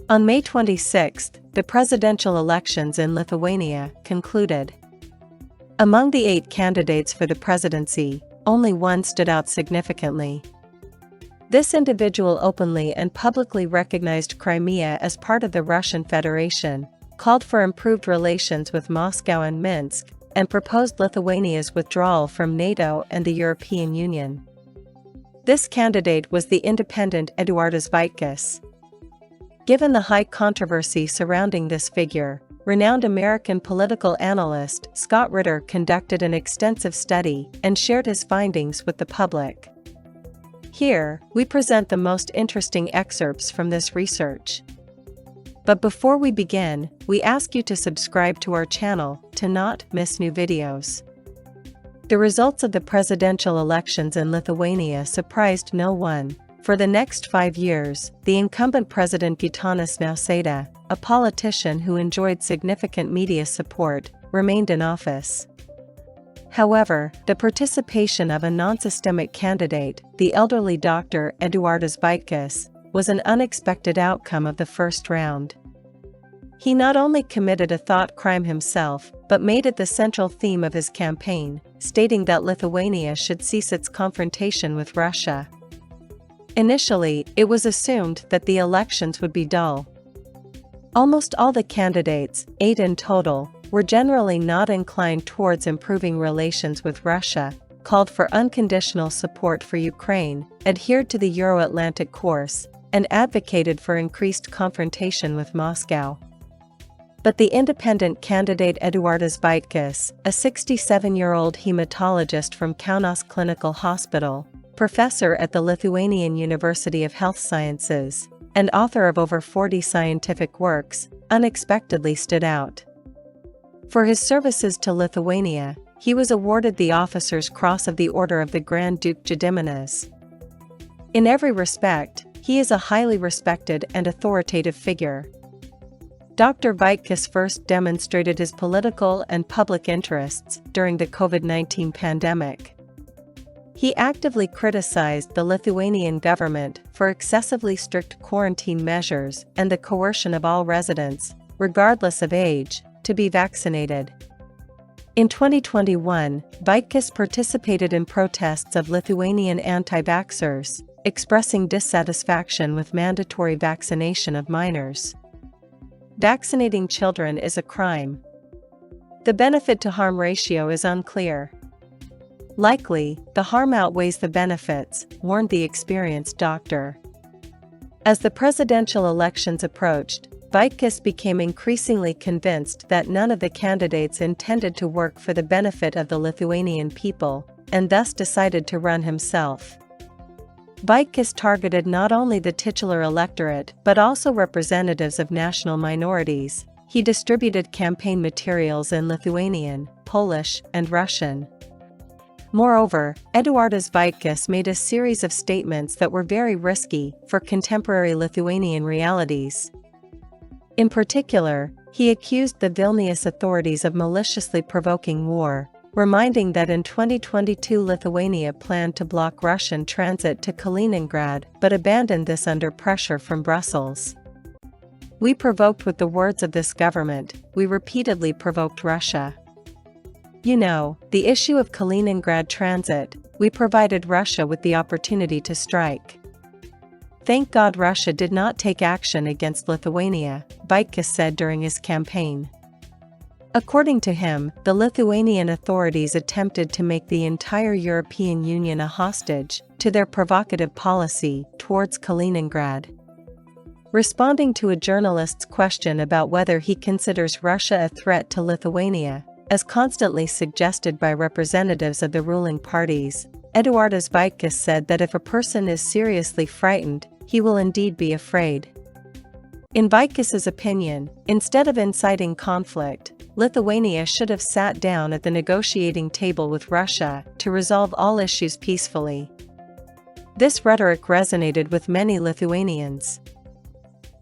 On May 26, the presidential elections in Lithuania concluded. Among the 8 candidates for the presidency, only one stood out significantly. This individual openly and publicly recognized Crimea as part of the Russian Federation, called for improved relations with Moscow and Minsk, and proposed Lithuania's withdrawal from NATO and the European Union. This candidate was the independent Eduardas Vaitkus. Given the high controversy surrounding this figure, renowned American political analyst Scott Ritter conducted an extensive study and shared his findings with the public. Here, we present the most interesting excerpts from this research. But before we begin, we ask you to subscribe to our channel to not miss new videos. The results of the presidential elections in Lithuania surprised no one. For the next 5 years, the incumbent president Gitanas Nausėda, a politician who enjoyed significant media support, remained in office. However, the participation of a non-systemic candidate, the elderly Dr. Eduardas Vaitkus, was an unexpected outcome of the first round. He not only committed a thought crime himself, but made it the central theme of his campaign, stating that Lithuania should cease its confrontation with Russia. Initially, it was assumed that the elections would be dull. Almost all the candidates, 8 in total, were generally not inclined towards improving relations with Russia, called for unconditional support for Ukraine, adhered to the Euro-Atlantic course, and advocated for increased confrontation with Moscow. But the independent candidate Eduardas Vaitkus, a 67-year-old hematologist from Kaunas Clinical Hospital, professor at the Lithuanian University of Health Sciences, and author of over 40 scientific works, unexpectedly stood out. For his services to Lithuania, he was awarded the Officer's Cross of the Order of the Grand Duke Gediminas. In every respect, he is a highly respected and authoritative figure. Dr. Vaitkus first demonstrated his political and public interests during the COVID-19 pandemic. He actively criticized the Lithuanian government for excessively strict quarantine measures and the coercion of all residents, regardless of age, to be vaccinated. In 2021, Vaitkus participated in protests of Lithuanian anti-vaxxers, expressing dissatisfaction with mandatory vaccination of minors. Vaccinating children is a crime. The benefit-to-harm ratio is unclear. Likely, the harm outweighs the benefits, warned the experienced doctor. As the presidential elections approached, Vaitkus became increasingly convinced that none of the candidates intended to work for the benefit of the Lithuanian people, and thus decided to run himself. Vaitkus targeted not only the titular electorate but also representatives of national minorities. He distributed campaign materials in Lithuanian, Polish, and Russian. Moreover, Eduardas Vaitkus made a series of statements that were very risky for contemporary Lithuanian realities. In particular, he accused the Vilnius authorities of maliciously provoking war, reminding that in 2022 Lithuania planned to block Russian transit to Kaliningrad but abandoned this under pressure from Brussels. "We provoked with the words of this government, we repeatedly provoked Russia. You know, the issue of Kaliningrad transit, we provided Russia with the opportunity to strike. Thank God Russia did not take action against Lithuania," Vaitkus said during his campaign. According to him, the Lithuanian authorities attempted to make the entire European Union a hostage to their provocative policy towards Kaliningrad. Responding to a journalist's question about whether he considers Russia a threat to Lithuania, as constantly suggested by representatives of the ruling parties, Eduardas Vaitkus said that if a person is seriously frightened, he will indeed be afraid. In Vaitkus's opinion, instead of inciting conflict, Lithuania should have sat down at the negotiating table with Russia to resolve all issues peacefully. This rhetoric resonated with many Lithuanians.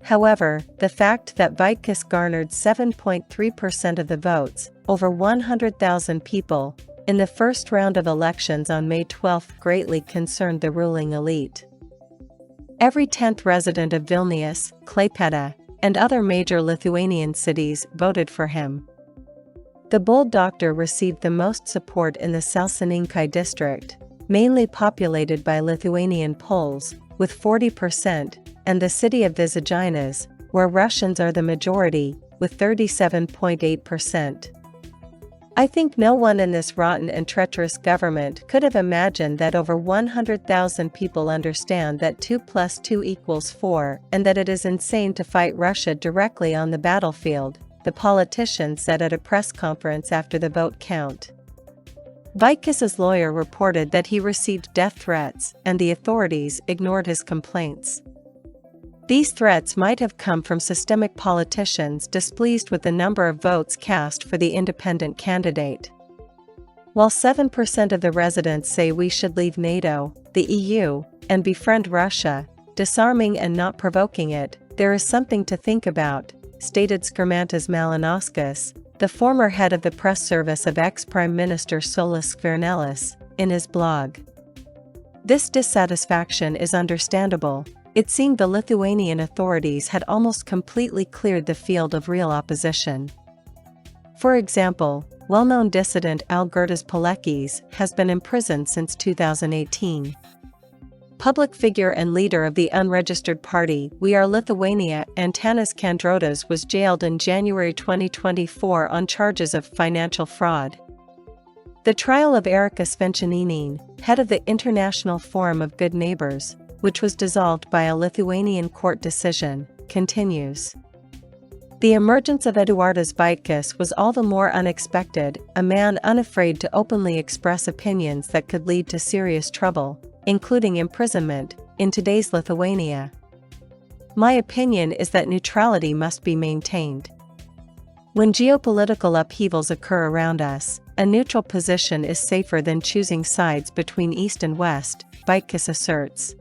However, the fact that Vaitkus garnered 7.3% of the votes, over 100,000 people, in the first round of elections on May 12 greatly concerned the ruling elite. Every 10th resident of Vilnius, Klaipėda, and other major Lithuanian cities voted for him. The bold doctor received the most support in the Salsininkai district, mainly populated by Lithuanian Poles, with 40%, and the city of Visaginas, where Russians are the majority, with 37.8%. I think no one in this rotten and treacherous government could have imagined that over 100,000 people understand that 2 + 2 = 4 and that it is insane to fight Russia directly on the battlefield, the politician said at a press conference after the vote count. Vaikis's lawyer reported that he received death threats and the authorities ignored his complaints. These threats might have come from systemic politicians displeased with the number of votes cast for the independent candidate. While 7% of the residents say we should leave NATO, the EU, and befriend Russia, disarming and not provoking it, there is something to think about, stated Skirmantas Malinauskas, the former head of the press service of ex-Prime Minister Saulius Skvernelis, in his blog. This dissatisfaction is understandable. It seemed the Lithuanian authorities had almost completely cleared the field of real opposition. For example, well-known dissident Algirdas Paleckis has been imprisoned since 2018. Public figure and leader of the unregistered party We Are Lithuania Antanas Kandrotas was jailed in January 2024 on charges of financial fraud. The trial of Erika Svenčionynė, head of the International Forum of Good Neighbors, which was dissolved by a Lithuanian court decision, continues. The emergence of Eduardas Vaikis was all the more unexpected, a man unafraid to openly express opinions that could lead to serious trouble, including imprisonment, in today's Lithuania. My opinion is that neutrality must be maintained. When geopolitical upheavals occur around us, a neutral position is safer than choosing sides between East and West, Vaikis asserts.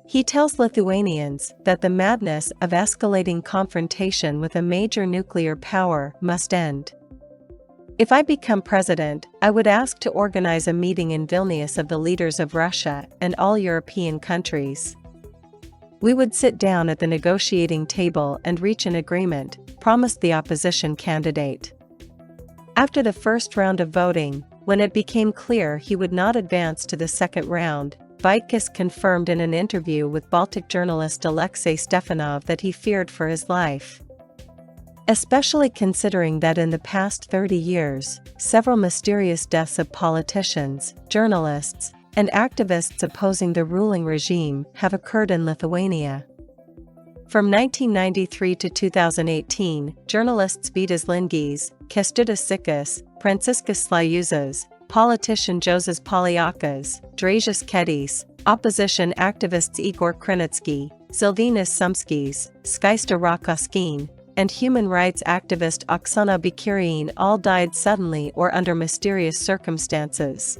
He tells Lithuanians that the madness of escalating confrontation with a major nuclear power must end. If I become president, I would ask to organize a meeting in Vilnius of the leaders of Russia and all European countries. We would sit down at the negotiating table and reach an agreement, promised the opposition candidate. After the first round of voting, when it became clear he would not advance to the second round, Vaikis confirmed in an interview with Baltic journalist Alexei Stefanov that he feared for his life. Especially considering that in the past 30 years, several mysterious deaths of politicians, journalists, and activists opposing the ruling regime have occurred in Lithuania. From 1993 to 2018, journalists Vytas Lingys, Kęstutis Sikas, Franciscus Slajuzas, politician Jozas Polyakas, Dražas Kedys, opposition activists Igor Krinitsky, Silvinas Sumskys, Skaista Rakoskin, and human rights activist Oksana Bikurine all died suddenly or under mysterious circumstances.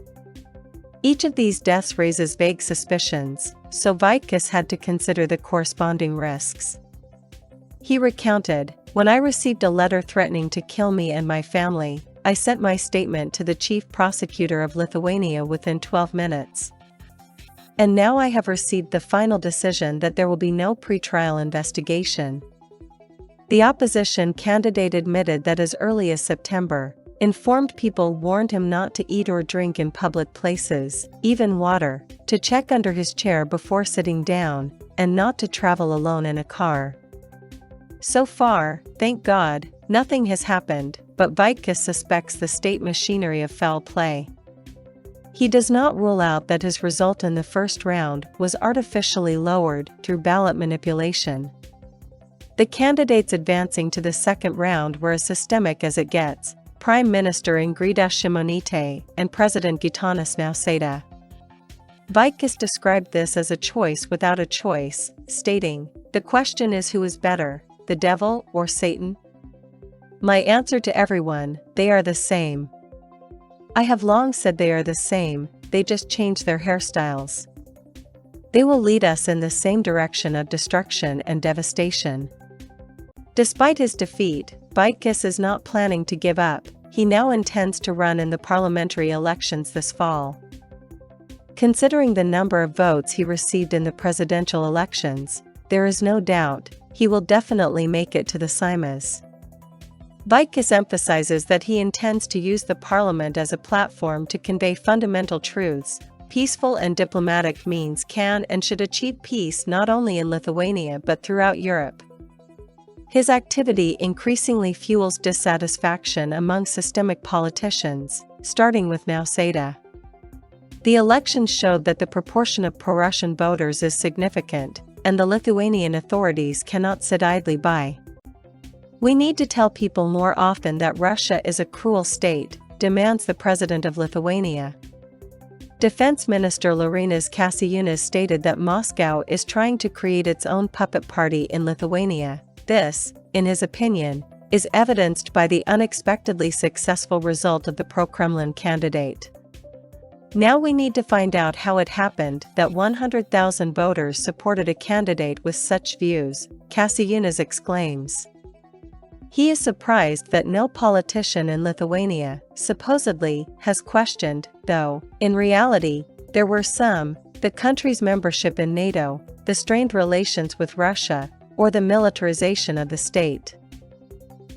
Each of these deaths raises vague suspicions, so Vaikis had to consider the corresponding risks. He recounted, "When I received a letter threatening to kill me and my family, I sent my statement to the chief prosecutor of Lithuania within 12 minutes. And now I have received the final decision that there will be no pretrial investigation." The opposition candidate admitted that as early as September, informed people warned him not to eat or drink in public places, even water, to check under his chair before sitting down, and not to travel alone in a car. So far, thank God, nothing has happened, but Vaikis suspects the state machinery of foul play. He does not rule out that his result in the first round was artificially lowered through ballot manipulation. The candidates advancing to the second round were as systemic as it gets: Prime Minister Ingrida Šimonytė and President Gitanas Nausėda. Vaikis described this as a choice without a choice, stating, "The question is who is better, the devil or Satan? My answer to everyone, they are the same. I have long said they are the same, they just change their hairstyles. They will lead us in the same direction of destruction and devastation." Despite his defeat, Vaikis is not planning to give up. He now intends to run in the parliamentary elections this fall. Considering the number of votes he received in the presidential elections, there is no doubt he will definitely make it to the Seimas. Vaikis emphasizes that he intends to use the parliament as a platform to convey fundamental truths. Peaceful and diplomatic means can and should achieve peace not only in Lithuania but throughout Europe. His activity increasingly fuels dissatisfaction among systemic politicians, starting with Nausėda. The elections showed that the proportion of pro-Russian voters is significant, and the Lithuanian authorities cannot sit idly by. "We need to tell people more often that Russia is a cruel state," demands the president of Lithuania. Defense Minister Laurynas Kasčiūnas stated that Moscow is trying to create its own puppet party in Lithuania. This, in his opinion, is evidenced by the unexpectedly successful result of the pro-Kremlin candidate. "Now we need to find out how it happened that 100,000 voters supported a candidate with such views," Kasčiūnas exclaims. He is surprised that no politician in Lithuania, supposedly, has questioned, though, in reality, there were some, the country's membership in NATO, the strained relations with Russia, or the militarization of the state.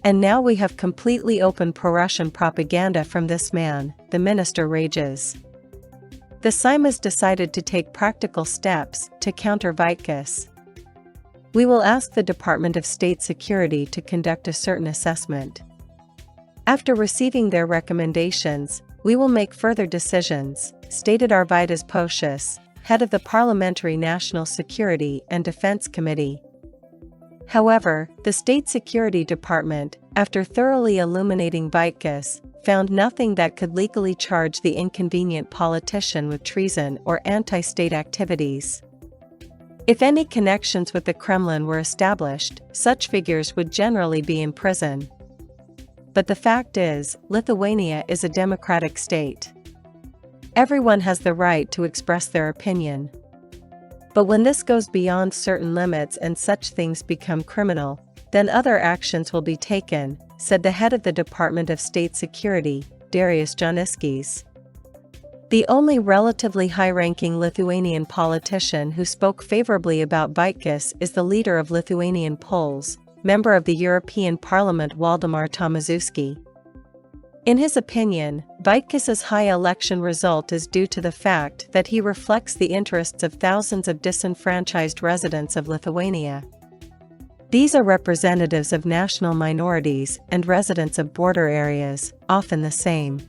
"And now we have completely open pro-Russian propaganda from this man," the minister rages. The Seimas decided to take practical steps to counter Vaikis. "We will ask the Department of State Security to conduct a certain assessment. After receiving their recommendations, we will make further decisions," stated Arvydas Pošius, head of the Parliamentary National Security and Defense Committee. However, the State Security Department, after thoroughly illuminating Vaikis, found nothing that could legally charge the inconvenient politician with treason or anti-state activities. If any connections with the Kremlin were established, such figures would generally be in prison. But the fact is, Lithuania is a democratic state. Everyone has the right to express their opinion. But when this goes beyond certain limits and such things become criminal, then other actions will be taken, said the head of the Department of State Security, Darius Jauniskis. The only relatively high-ranking Lithuanian politician who spoke favorably about Vaikis is the leader of Lithuanian Poles, member of the European Parliament Waldemar Tomaševski. In his opinion, Vaikis's high election result is due to the fact that he reflects the interests of thousands of disenfranchised residents of Lithuania. These are representatives of national minorities and residents of border areas, often the same.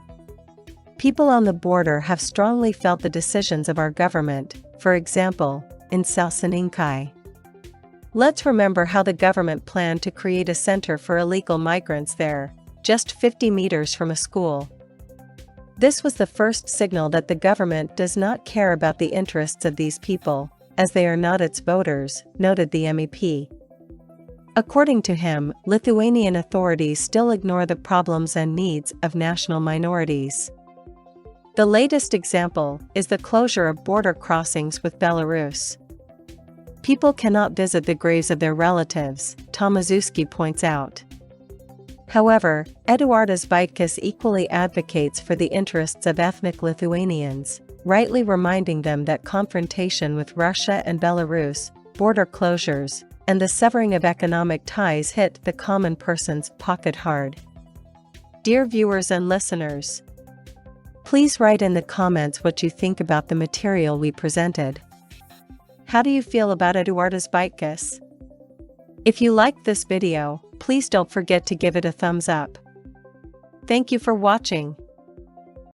People on the border have strongly felt the decisions of our government, for example, in Salsininkai. Let's remember how the government planned to create a center for illegal migrants there, just 50 meters from a school. This was the first signal that the government does not care about the interests of these people, as they are not its voters, noted the MEP. According to him, Lithuanian authorities still ignore the problems and needs of national minorities. The latest example is the closure of border crossings with Belarus. People cannot visit the graves of their relatives, Tomaševski points out. However, Eduardas Vaikis equally advocates for the interests of ethnic Lithuanians, rightly reminding them that confrontation with Russia and Belarus, border closures, and the severing of economic ties hit the common person's pocket hard. Dear viewers and listeners, please write in the comments what you think about the material we presented. How do you feel about Eduardas Vaikis? If you liked this video, please don't forget to give it a thumbs up. Thank you for watching.